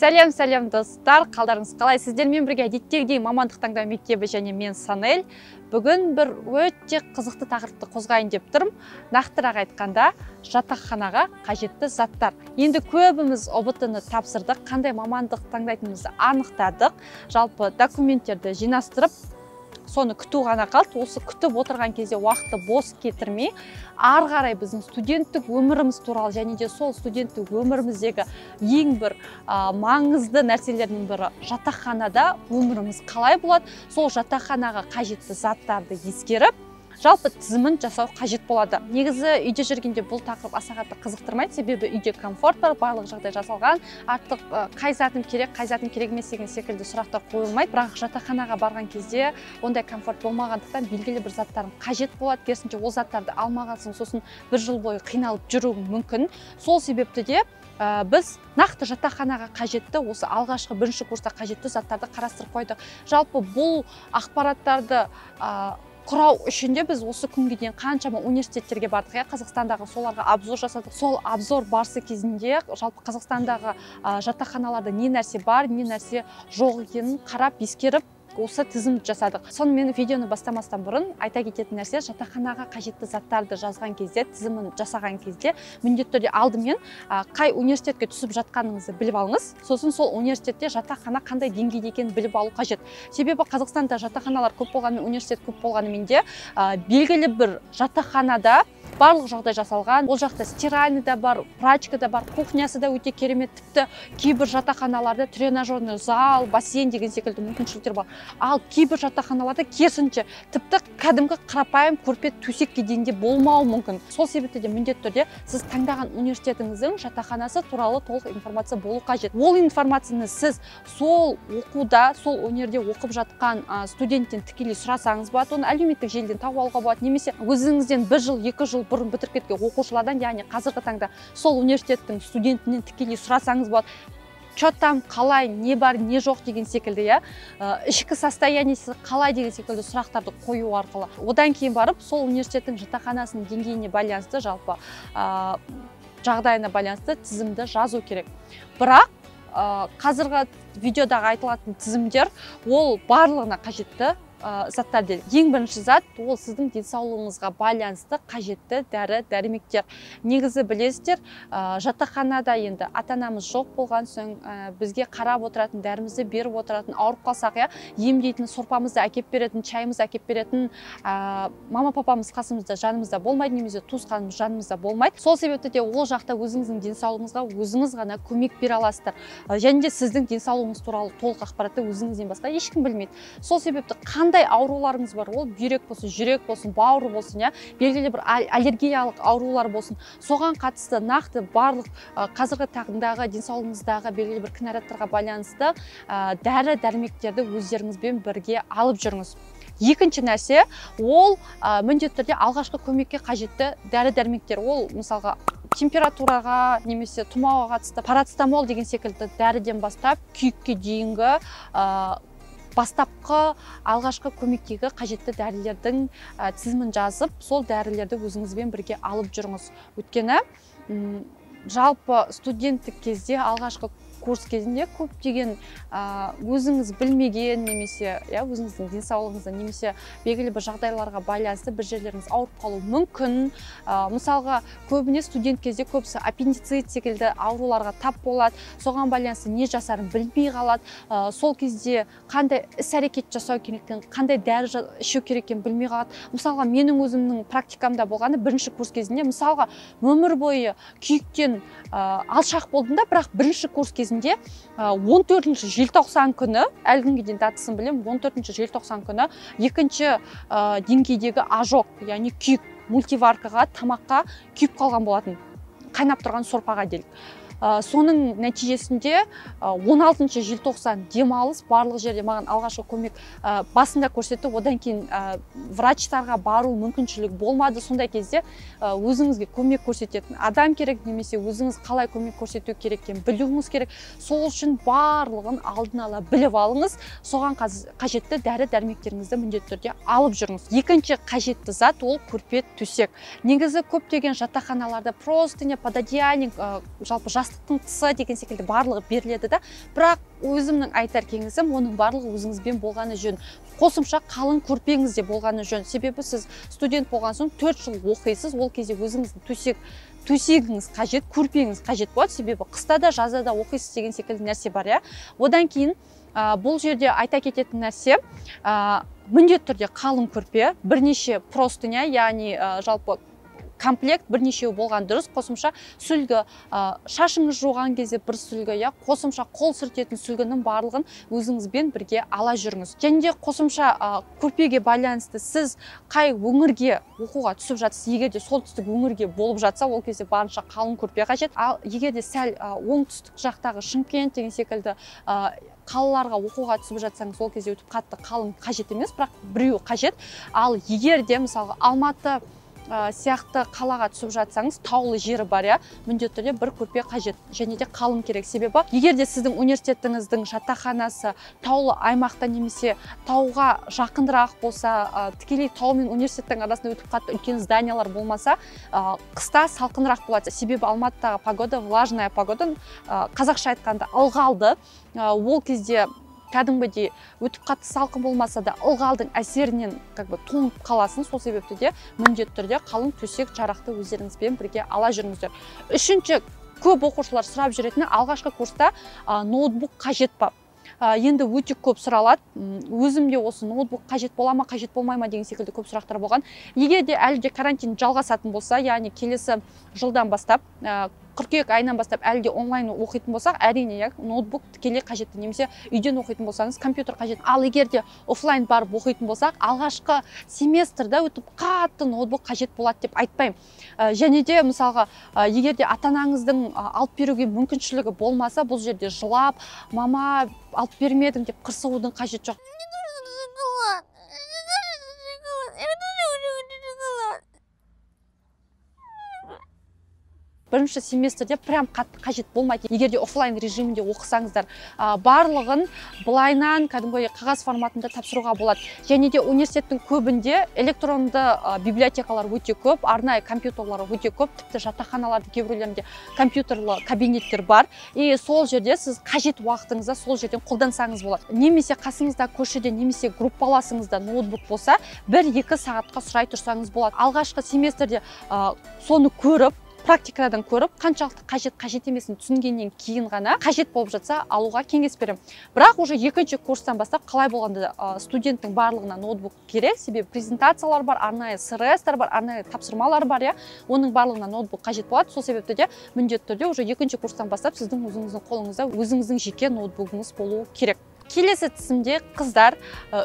Сәлем достар, қалдарыңыз қалай? Сіздермен бірге әдеттегідей мамандық таңдау мектебі және мен Санель. Бүгін бір өте қызықты тақырыпты қозғайын деп тұрмын. Нақтырақ айтқанда, жатақханаға қажетті заттар. Енді көбіміз ұбт-ны тапсырдық, қандай мамандық таңдайтынымызды анықтадық. Жалпы документтерді жинастырып, соны күту ғана қалды. Осы күтіп отырған кезде уақытты бос кетірмей, ары қарай біздің студенттік өміріміз туралы және де сол студенттік өміріміздегі ең бір маңызды нәрселердің бірі жатақханада өміріміз қалай болады, сол жатақханаға қажетті заттарды ескеріп, жалпы тізімін жасау қажет болады. Негізі үйде жүргенде бұл тақырып аса қатты қызықтырмайды, себебі үйде комфорт бар, барлық жағдай жасалған, артық қай затым керек емес деген секілді сұрақтар қойылмайды. Бірақ жатақханаға барған кезде ондай комфорт болмағандықтан белгілі бір заттардың қажет болады. Керісінше ол заттарды алмағансың, сосын бір жыл бойы қиналып жүру мүмкін. Сол себепті де біз нақты жатақханаға қажетті, осы алғашқы бірінші курста қажетті заттарды қарастырып қойдық. Жалпы бұл ақпараттарды құрау үшін де біз осы күнге дейін қаншама университеттерге бардық, Қазақстандағы соларға обзор жасадық. Сол обзор барысы кезінде жалпы Қазақстандағы жатақханаларда не нәрсе бар, не нәрсе жоқ екенін қарап, ескеріп, осы тізімді жасадық. Сонымен видеоны бастамастан бұрын айта кететін нәрсе, жатақханаға қажетті заттарды жазған кезде, тізімін жасаған кезде, міндетті түрде алдымен қай университетке түсіп жатқаныңызды біліп алыңыз. Сосын сол университетте жатақхана қандай деңгейде екенін біліп алу қажет. Себебі Қазақстанда жатақханалар көп болғанымен, университет көп болғанымен де белгілі бір жатақханада барлық жағдай жасалған. Ол жақта стиральный да бар, прачка да бар, кухнясы да өте керемет. Тіпті кейбір жатақханаларда тренажерный зал, бассейн деген секілді мүмкіншіліктер бар. Ал кейбір жатақханаларда керісінше тіпті кәдімгі қарапайым көрпе төсекке дейін болмауы мүмкін. Сол себепті де міндетті түрде сіз таңдаған университетіңіздің жатақханасы туралы толық информация болу қажет. Ол информацияны сіз сол оқуда, сол универде оқып жатқан студенттен тікелей сұрасаңыз болады, оны әлеуметтік желіден тауып алуға болады, немесе өзіңізден 1 жыл, 2 жыл бұрын бітіріп кеткен оқушылардан, яғни қазіргі таңда сол университеттің студентінен тікелей сұрасаңыз болады. Что там, қалай, не бар, не жоқ деген секілді, ішкі состояниесі қалай деген секілді сұрақтарды қою арқылы. Одан кейін барып, сол университеттің жатақханасының деңгейіне байланысты, жалпы жағдайына байланысты тізімді жазу керек. Бірақ қазіргі видеодағы айтылатын тізімдер ол барлығына қажетті заттар дейді. Ең бірінші зат ол сіздің денсаулығыңызға байланысты қажетті дәрі-дәрмектер. Негізі білесіздер, жатақханада енді ата-анамыз жоқ болған соң бізге қарап отыратын, дәрімізді беріп отыратын, ауырып қалсақ, емдейтін, сорпамызды әкеп беретін, чайымызды әкеп беретін мама-папамыз қасымызда, жанымызда болмайды, немесе туысқанымыз жанымызда болмайды. Сол себепті де ол жақта өзіңіздің денсаулығыңызға өзіңіз ғана көмек бере аласыздар. Және де сіздің денсаулығыңыз туралы толық ақпаратты өзіңізден басқа ешкім білмейді. Сол себепті қандай ауруларыңыз бар, ол бүйрек болсын, жүрек болсын, бауыр болсын, белгілі бір аллергиялық аурулар болсын, соған қатысты нақты барлық қазіргі таңдағы денсаулығыңыздағы белгілі бір кінәраттарға байланысты дәрі-дәрмектерді өздеріңізбен бірге алып жүріңіз. Екінші нәрсе, ол міндетті түрде алғашқы көмекке қажетті дәрі-дәрмектер. Ол мысалға температураға, немесе тұмауға қатысты парацетамол деген секілді дәріден бастап күйікке дейінгі бастапқы алғашқы көмектегі қажетті дәрілердің тізімін жазып, сол дәрілерді өзіңізбен бірге алып жүріңіз. Өйткені жалпы студенттік кезде, алғашқы курс кезінде көптеген өзіңіз білмеген, немесе өзіңіздің денсаулығыңызда, немесе белгілі бір жағдайларға байланысты бір жерлеріңіз ауырып қалуы мүмкін. Мысалға, көбіне студент кезде көбісі аппендицит секілді ауруларға тап болады, соған байланысты не жасарын білмей қалады. Сол кезде қандай іс-әрекет жасау керектігін, қандай дәрі ішу керектігін білмей қалады. Мысалға, менің өзімнің практикамда болғаны бірінші курс кезінде, мысалға, өмір бойы күйіктен алшақ болдым да, бірақ бірінші курс кезінде 14 желтоқсан күні, әлі күнге дейін датасын білем, 14 желтоқсан күні екінші деңгейдегі ожог, яғни күйік, мультиваркаға, тамаққа күйіп қалған болатын, қайнап тұрған сорпаға делік. Соның нәтижесінде 16 желтоқсан демалыс барлық жерде маған алғашқы көмек басында көрсетті. Одан кейін врачтарға бару мүмкіншілік болмады. Сондай кезде өзіңізге көмек көрсететін адам керек, немесе өзіңіз қалай көмек көрсету керектігін білуіңіз керек. Сол үшін барлығын алдын ала біліп алыңыз. Соған қажетті дәрі-дәрмектеріңізді міндетті түрде алып жүріңіз. Екінші қажетті зат ол көрпе төсек. Негізі көптеген жатақханаларда простыня, пододеяльник, жалпы жастық астықтың тысы деген секілді барлығы беріледі да. Бірақ өзімнің айтар кеңесім, оның барлығы өзіңізбен болғаны жөн. Қосымша қалың көрпеңізде болғаны жөн. Себебі сіз студент болған соң 4 жыл оқисыз, ол кезде өзіңіздің төсегіңіз қажет, көрпеңіз қажет болады. Себебі қыста да, жазда да оқисыз деген секілді нәрсе бар, иә. Одан кейін бұл жерде айта кететін нәрсе, міндетті түрде қалың көрпе, бірнеше простыня, яғни жалпы комплект бірнешеу болған дұрыс. Қосымша сүлгі, шашыңыз жуған кезде бір сүлгі, я қосымша қол сүртетін сүлгінің барлығын өзіңізбен бірге ала жүріңіз. Және де қосымша көрпеге байланысты сіз қай өңірге оқуға түсіп жатсыз, егер де солтүстік өңірге болып жатса, ол кезде барынша қалың көрпе қажет. Ал егер де сәл оңтүстік жақтағы Шымкент деген секілді қалаларға оқуға түсіп жатсаңыз, ол кезде өтіп қатты қалың қажет емес, бірақ біреу қажет. Ал егер де мысалы Алматы сияқты қалаға түсіп жатсаңыз, таулы жері бар, иә, міндетті түрде бір көрпе қажет, және де қалың керек. Себебі егер де сіздің университетіңіздің жатақханасы таулы аймақта немесе тауға жақындырақ болса, тікелей тау мен университеттің арасында өтіп қатты үлкен зданиялар болмаса, қыста салқынырақ болады. Себебі Алматыдағы погода влажная погода, қазақша айтқанда ылғалды. Ол кезде кәдімгідей өтіп қатты салқын болмаса да ылғалдың әсерінен тоңып қаласың. Сол себепті де міндетті түрде қалың төсек жарақты өздеріңізбен бірге ала жүріңіздер. Үшінші, көп оқушылар сұрап жүретіні, алғашқы курста ноутбук қажет па? Енді өте көп сұралады. Өзімде осы ноутбук қажет бола ма, қажет болмай ма деген секілді көп сұрақтар болған. Егер де әлі де карантин жалғасатын болса, яғни келесі жылдан бастап, қыркүйек айынан бастап әлі де онлайн оқитын болсақ, әрине ноутбук тікелей қажетті, немесе үйден оқитын болсаңыз компьютер қажет. Ал егер де офлайн барып оқитын болсақ, алғашқы семестрда өтіп қатты ноутбук қажет болады деп айтпаймын. Және де мысалға, егер де ата-анаңыздың алып беруге мүмкіншілігі болмаса, бұл жерде жылап, мама алып бермедің деп қырсығудың қажет жоқ. Бірінші семестрде прям қатты қажет болмайды. Егер де офлайн режимінде оқысаңыздар, барлығын былайнан кәдімгі қағаз форматында тапсыруға болады. Және де университеттің көбінде электронды библиотекалар өте көп, арнайы компьютерлар өте көп, тіпті жатақханаларда кейбіреулерінде компьютерлі кабинеттер бар. И сол жерде сіз қажет уақытыңызда сол жерден қолдансаңыз болады. Немесе қасыңызда көшеде, немесе группаласыңызда ноутбук болса, 1-2 сағатқа сұрай тұрсаңыз болады. Алғашқы семестрде соны көріп, практикадан көріп, қаншалықты қажет емесін түсінгеннен кейін ғана қажет болып жатса алуға кеңес беремін. Бірақ уже екінші курстан бастап қалай болғанда студенттің барлығына ноутбук керек, себебі презентациялар бар, арнайы СРС-тар бар, арнайы тапсырмалар бар, иә. Оның барлығына ноутбук қажет болады. Сол себепті де міндетті түрде уже екінші курстан бастап сіздің өзіңіздің қолыңызда өзіңіздің жеке ноутбугыңыз болуы керек. Келесі тізімде қыздар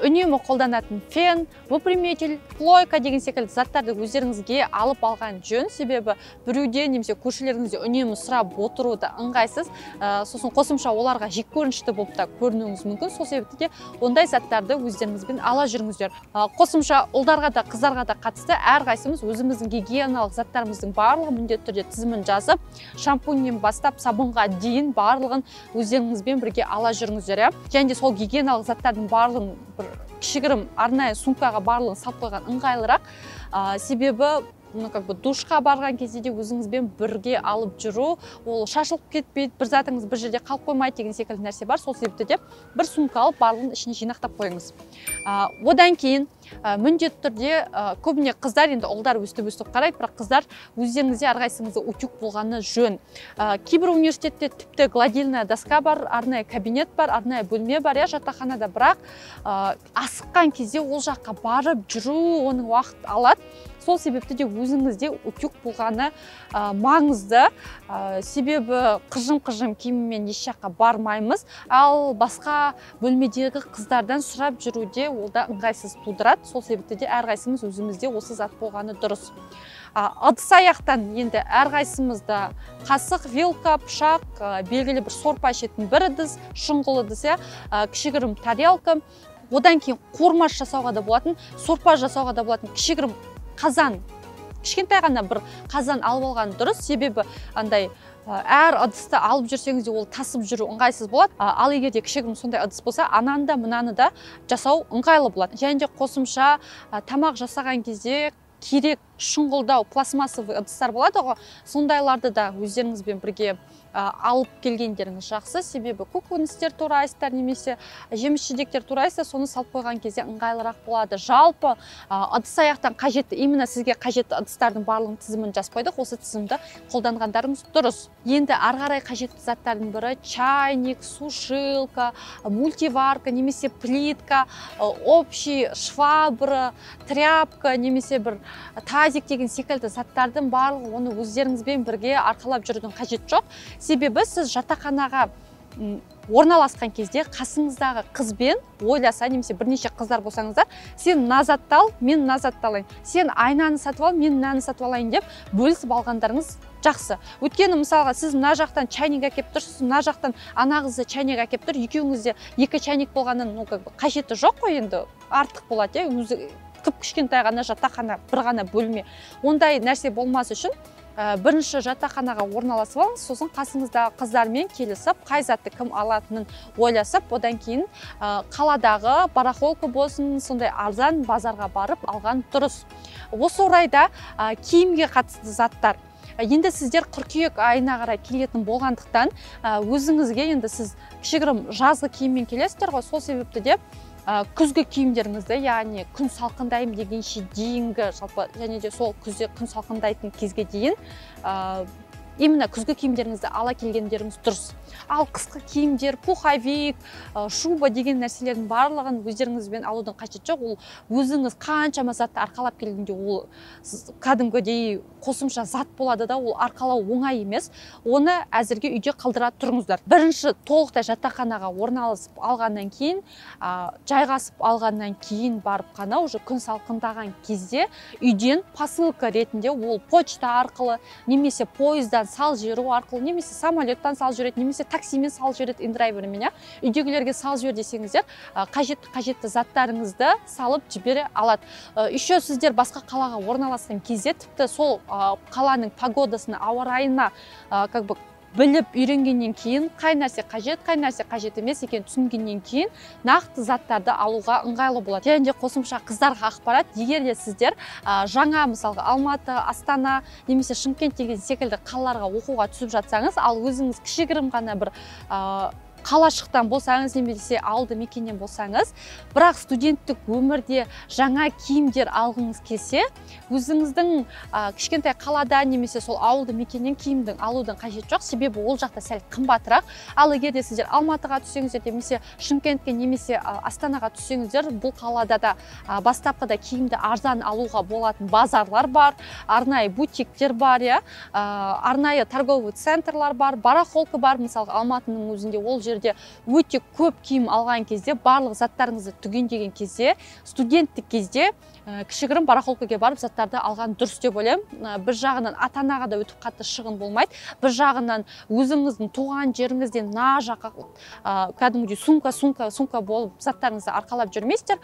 үнемі қолданатын фен, выпрямитель, плойка деген секілді заттарды өздеріңізге алып алған жөн. Себебі біреуде немесе көршілеріңізде үнемі сұрап отыру да ыңғайсыз. Сосын қосымша оларға жек көрінішті болып та көрінуіңіз мүмкін. Сол себепті де ондай заттарды өздеріңізбен ала жүріңіздер. Қосымша ұлдарға да қыздарға да қатысты әрқайсымыз өзіміздің гигиеналық заттарымыздың барлығын міндетті түрде тізімін жазып, шампуньнен бастап сабынға дейін барлығын өздеріңізбен бірге ала жүріңіздер. Және сол гигиеналық заттардың барлығын бір кішігірім арнайы сумкаға барлығын салып қойған ыңғайлырақ. Себебі душқа барған кезде де өзіңізбен бірге алып жүру, ол шашылып кетпейді, бір затыңыз бір жерде қалып қоймайды деген секілді нәрсе бар. Сол себепті де бір сумка алып барлығын ішіне жинақтап қойыңыз. Одан кейін міндетті түрде көбіне қыздар, енді ұлдар өстіп қарайды, бірақ қыздар өздеріңізде әрқайсыңызда утюг болғаны жөн. Кейбір университетте тіпті гладильная доска бар, арнайы кабинет бар, арнайы бөлме бар, жатақханада, бірақ асыққан кезде ол жаққа барып жүру оның уақыт алады. Сол себепті де өзіңізде утюг болғаны маңызды. Себебі қыжым киіммен еш жаққа бармаймыз, ал басқа бөлмедегі қыздардан сұрап жүруде ол да ыңғайсыз тудырады. Сол себепті де әрқайсымыз өзімізде осы зат болғаны дұрыс. Ыдыс аяқтан енді әрқайсымызда қасық, вилка, пышақ, белгілі бір сорпа ішетін бір ыдыс, шұңғыл ыдыс, кішігірім тарелка. Одан кейін қормаш жасауға да болатын, сорпа жасауға да болатын кішігірім қазан, кішкентай ғана бір қазан алып алған дұрыс. Себебі андай әр ыдысты алып жүрсеңіз де ол тасып жүру ыңғайсыз болады. Ал егер де кішігірім сондай ыдыс болса, ананы да мынаны да жасау ыңғайлы болады. Және де қосымша тамақ жасаған кезде керек шұңғылдау пластмассовый ыдыстар болады ғой, сондайларды да өздеріңізбен бірге алып келгендеріңіз жақсы. Себебі көкөністер турайсыздар немесе жеміс жидектер турайсыздар, соны салып қойған кезде ыңғайлырақ болады. Жалпы ыдыс аяқтан қажетті, именно сізге қажетті ыдыстардың барлығын тізімін жазып қойдық. Осы тізімді қолданғандарыңыз дұрыс. Енді ары қарай қажетті заттардың бірі чайник, сушилка, мультиварка немесе плитка, общий швабра, тряпка немесе бір тазик деген секілді заттардың барлығы, оны өздеріңізбен бірге арқалап жүрудің қажеті жоқ. Себебі сіз жатақханаға орналасқан кезде қасыңыздағы қызбен ойласа, немесе бірнеше қыздар болсаңыздар, сен мына затты ал, мен мына затты алайын, сен айнаны сатып ал, мен мынаны сатып алайын деп бөлісіп алғандарыңыз жақсы. Өйткені мысалға сіз мына жақтан чайник әкеп тұрсыз, мына жақтан ана қызы чайник әкеп тұр, екеуіңізде екі чайник болғанның қажеті жоқ қой, енді артық болады, өзі кішкентай ғана жатақхана, бір ғана бөлме. Ондай нәрсе болмас үшін бірінші жатақханаға орналасып алыңыз, сосын қасыңыздағы қыздармен келісіп, қай затты кім алатынын ойласып, одан кейін қаладағы барахолка болсын, сондай арзан базарға барып алған дұрыс. Осы орайда киімге қатысты заттар. Енді сіздер қыркүйек айына қарай келетін болғандықтан, өзіңізге енді сіз кішігірім жазғы киіммен келесіздер ғой, сол себепті де күзгі киімдеріңізді, яғни күн салқындайым дегенше дейінгі, жалпы және де сол күзде күн салқындайтын кезге дейін именно күзгі киімдеріңізді ала келгендеріңіз дұрыс. Ал қысқы киімдер, пуховик, шуба деген нәрселердің барлығын өздеріңізбен алудың қажеті жоқ. Ол өзіңіз қаншама затты арқалап келгенде ол кәдімгідей қосымша зат болады да, ол арқалау оңай емес. Оны әзірге үйде қалдыра тұрыңыздар. Бірінші толықтай жатақханаға орналасып алғаннан кейін, жайғасып алғаннан кейін барып қана уже күн салқындаған кезде үйден посылка ретінде ол почта арқылы немесе пойыздан сал жіберу арқылы, немесе самолеттан сал жібереді, немесе таксимен сал жібереді, индрайвермен, үйдегілерге сал жібер десеңіздер, қажетті заттарыңызды салып жібере алады. Еще сіздер басқа қалаға орналасқан кезде тіпті сол қаланың погодасына, ауа райына біліп үйренгеннен кейін қай нәрсе қажет емес екенін түсінгеннен кейін нақты заттарды алуға ыңғайлы болады. Және де қосымша қыздарға ақпарат, егер де сіздер жаңа мысалға Алматы, Астана немесе Шымкент деген секілді қалаларға оқуға түсіп жатсаңыз, ал өзіңіз кішігірім ғана бір қалашықтан болсаңыз немесе ауылды мекеннен болсаңыз, бірақ студенттік өмірде жаңа киімдер алғыңыз келсе, өзіңіздің кішкентай қалада немесе сол ауылды мекеннен киімдің алудың қажеті жоқ, себебі ол жақта сәл қымбатырақ. Ал егер де сіздер Алматыға түссеңіздер немесе Шымкентке немесе Астанаға түссеңіздер, бұл қалада да бастапқыда киімді арзан алуға болатын базарлар бар, арнайы бутиктер бар, арнайы торговый центрлар бар, барахолка бар. Мысалы Алматының өзінде ол жерде өте көп киім алған кезде, барлық заттарыңызды түгендеген кезде, студенттік кезде кішігірім барахолкаға барып заттарды алған дұрыс деп ойлаймын. Бір жағынан ата-анаға да өтіп қатты шығын болмайды, бір жағынан өзіңіздің туған жеріңізден на жаққа кәдімгідей сумка болып заттарыңызды арқалап жүрмейсіздер.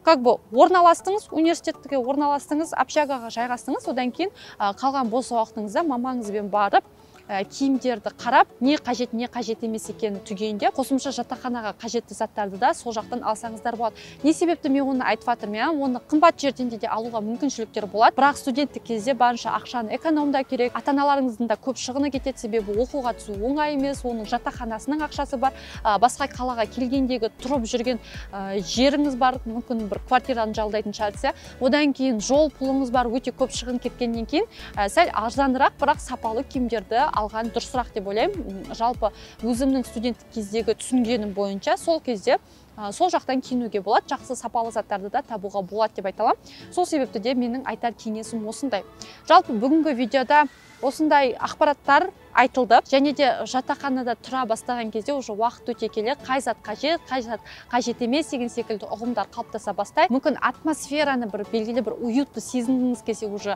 Орналастыңыз, университетке орналастыңыз, общагаға жайғастыңыз, одан кейін қалған бос уақытыңызда мамаңызбен барып киімдерді қарап, не қажет емес екенін түгенде, қосымша жатақханаға қажетті заттарды да сол жақтан алсаңыздар болады. Не себепті мен оны айтып жатырмын, оны қымбат жерден де алуға мүмкіншіліктер болады. Бірақ студенттік кезде барынша ақшаны экономдау керек. Ата-аналарыңыздың да көп шығыны кетеді, себебі оқуға түсу оңай емес, оның жатақханасының ақшасы бар. Басқа қалаға келгендегі тұрып жүрген жеріңіз бар, мүмкін бір квартираны жалдайтын шығарсыз. Одан кейін жол пұлыңыз бар, өте көп шығын кеткеннен кейін сәл арзанырақ, бірақ сапалы киімдерді алған дұрысырақ деп ойлаймын. Жалпы өзімнің студенттік кездегі түсінгенім бойынша сол кезде сол жақтан киінуге болады, жақсы сапалы заттарды да табуға болады деп айта аламын. Сол себепті де менің айтар кеңесім осындай. Жалпы бүгінгі видеода осындай ақпараттар айтылды, және де жатақханада тұра бастаған кезде уже уақыт өте келе қай зат қажет емес деген секілді ұғымдар қалыптаса бастайды. Мүмкін атмосфераны бір белгілі бір уютты сезінгіңіз келсе, уже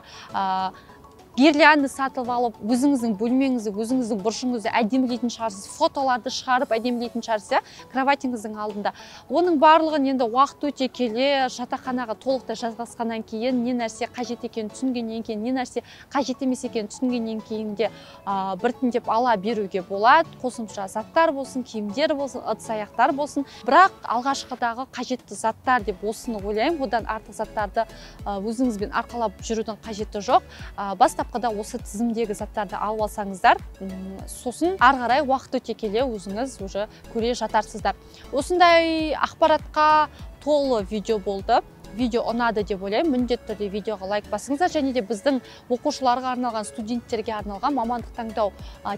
гирлянда сатып алып, өзіңіздің бөлмеңізді, өзіңіздің бұрышыңызды әдемілейтін шығарсыз, фотоларды шығарып әдемілейтін шығарсыз, кроватіңіздің алдында. Оның барлығын енді уақыт өте келе жатақханаға толықтай жазғасқаннан кейін, не нәрсе қажет екенін түсінгеннен кейін, не нәрсе қажет емес екенін түсінгеннен кейін де біртіндеп ала беруге болады. Қосымша заттар болсын, киімдер болсын, ыдыс-аяқтар болсын. Бірақ алғашқыдағы қажетті заттар деп осыны ойлаймын. Одан артық заттарды өзіңізбен арқалап жүрудің қажеті жоқ. Бастапқыда осы тізімдегі заттарды алып алсаңыздар, сосын ары қарай уақыт өте келе өзіңіз уже көре жатарсыздар. Осындай ақпаратқа толы видео болды. Видео ұнады деп ойлаймын. Міндетті түрде видеоға лайк басыңыздар, және де біздің оқушыларға арналған, студенттерге арналған мамандық таңдау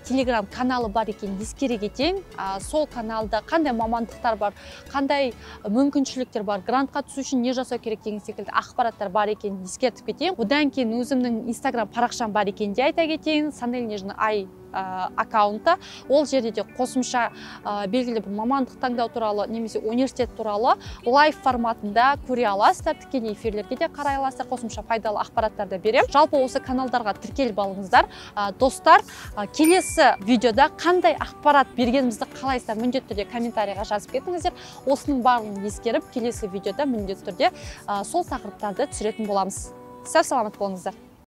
телеграм каналы бар екенін ескере кетейін. Сол каналда қандай мамандықтар бар, қандай мүмкіншіліктер бар, грантқа түсу үшін не жасау керек деген секілді ақпараттар бар екенін ескертіп кетейін. Одан кейін өзімнің инстаграм парақшам бар екенін де айта кетейін. Санель Нежный Ай аккаунты. Ол жерде де қосымша белгілі бір мамандық таңдау туралы немесе университет туралы лайв форматында көре аласыздар, тікелей эфирлерге де қарай аласыздар, қосымша пайдалы ақпараттарды беремін. Жалпы осы каналдарға тіркеліп алыңыздар. Достар, келесі видеода қандай ақпарат бергенімізді қалайсыздар, міндетті түрде комментарийға жазып кетіңіздер. Осының барлығын ескеріп, келесі видеода міндетті түрде сол тақырыптарды түсіретін боламыз. Сау саламат болыңыздар.